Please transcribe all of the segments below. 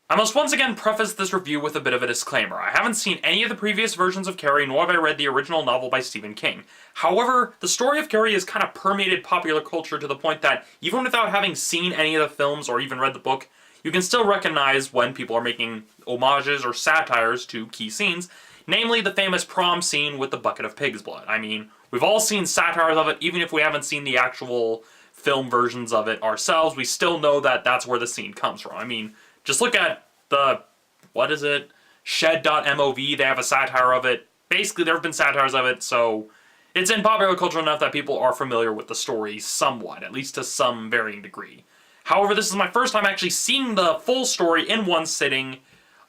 I must once again preface this review with a bit of a disclaimer. I haven't seen any of the previous versions of Carrie, nor have I read the original novel by Stephen King. However, the story of Carrie has kind of permeated popular culture to the point that, even without having seen any of the films or even read the book, you can still recognize when people are making homages or satires to key scenes, namely the famous prom scene with the bucket of pig's blood. I mean, we've all seen satires of it, even if we haven't seen the actual film versions of it ourselves, we still know that that's where the scene comes from. I mean, just look at the, what is it, Shed.mov, they have a satire of it. Basically, there have been satires of it, so it's in popular culture enough that people are familiar with the story somewhat, at least to some varying degree. However, this is my first time actually seeing the full story in one sitting,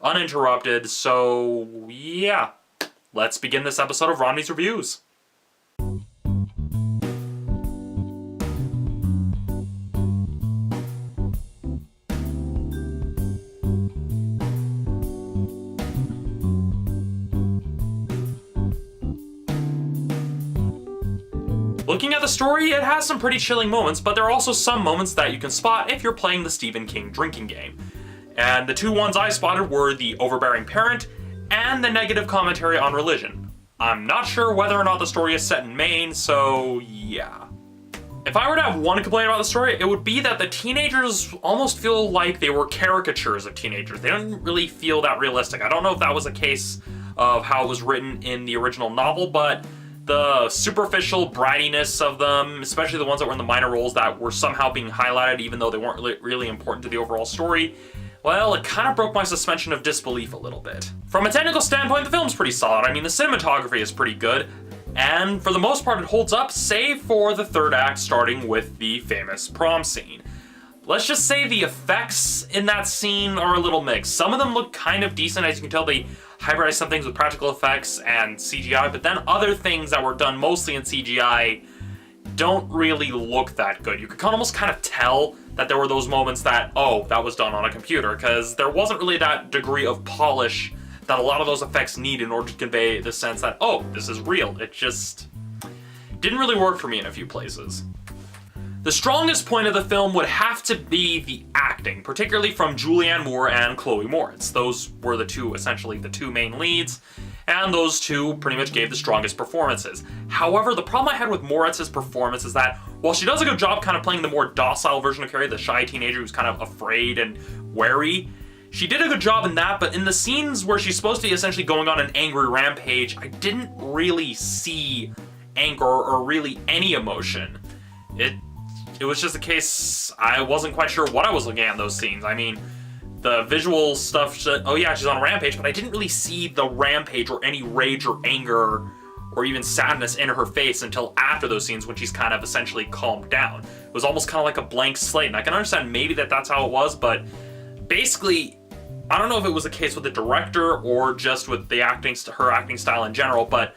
uninterrupted, so yeah. Let's begin this episode of Romney's Reviews. Looking at the story, it has some pretty chilling moments, but there are also some moments that you can spot if you're playing the Stephen King drinking game. And the two ones I spotted were the overbearing parent and the negative commentary on religion. I'm not sure whether or not the story is set in Maine, so yeah. If I were to have one complaint about the story, it would be that the teenagers almost feel like they were caricatures of teenagers. They didn't really feel that realistic. I don't know if that was a case of how it was written in the original novel, but the superficial brattiness of them, especially the ones that were in the minor roles that were somehow being highlighted even though they weren't really important to the overall story, well, it kind of broke my suspension of disbelief a little bit. From a technical standpoint, the film's pretty solid. I mean, the cinematography is pretty good, and for the most part it holds up, save for the third act starting with the famous prom scene. Let's just say the effects in that scene are a little mixed. Some of them look kind of decent, as you can tell they hybridize some things with practical effects and CGI, but then other things that were done mostly in CGI don't really look that good. You could almost kind of tell that there were those moments that, oh, that was done on a computer, because there wasn't really that degree of polish that a lot of those effects need in order to convey the sense that, oh, this is real. It just didn't really work for me in a few places. The strongest point of the film would have to be the acting, particularly from Julianne Moore and Chloe Moritz. Those were essentially the two main leads, and those two pretty much gave the strongest performances. However, the problem I had with Moritz's performance is that while she does a good job kind of playing the more docile version of Carrie, the shy teenager who's kind of afraid and wary, she did a good job in that, but in the scenes where she's supposed to be essentially going on an angry rampage, I didn't really see anger or really any emotion. It was just a case, I wasn't quite sure what I was looking at in those scenes. I mean, the visual stuff, oh yeah, she's on a rampage, but I didn't really see the rampage or any rage or anger or even sadness in her face until after those scenes when she's kind of essentially calmed down. It was almost kind of like a blank slate, and I can understand maybe that's how it was, but basically, I don't know if it was a case with the director or just with the her acting style in general, but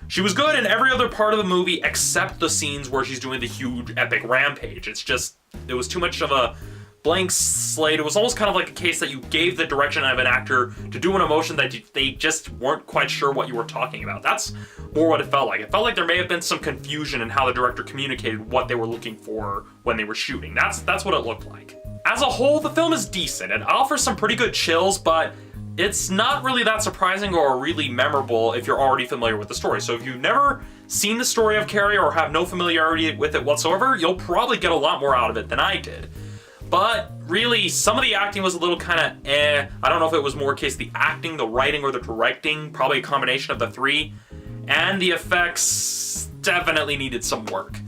she was good in every other part of the movie except the scenes where she's doing the huge epic rampage. It was too much of a blank slate. It was almost kind of like a case that you gave the direction of an actor to do an emotion that they just weren't quite sure what you were talking about. That's more what it felt like. It felt like there may have been some confusion in how the director communicated what they were looking for when they were shooting. That's what it looked like. As a whole, the film is decent. It offers some pretty good chills, but it's not really that surprising or really memorable if you're already familiar with the story. So if you've never seen the story of Carrie or have no familiarity with it whatsoever, you'll probably get a lot more out of it than I did. But really, some of the acting was a little kind of I don't know if it was more case the acting, the writing, or the directing, probably a combination of the three. And the effects definitely needed some work.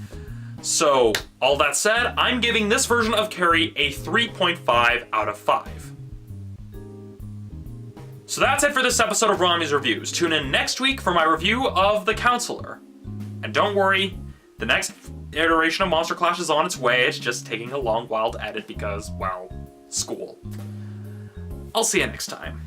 So, all that said, I'm giving this version of Carrie a 3.5 out of 5. So that's it for this episode of Romney's Reviews. Tune in next week for my review of The Counselor. And don't worry, the next iteration of Monster Clash is on its way. It's just taking a long while to edit because, well, school. I'll see you next time.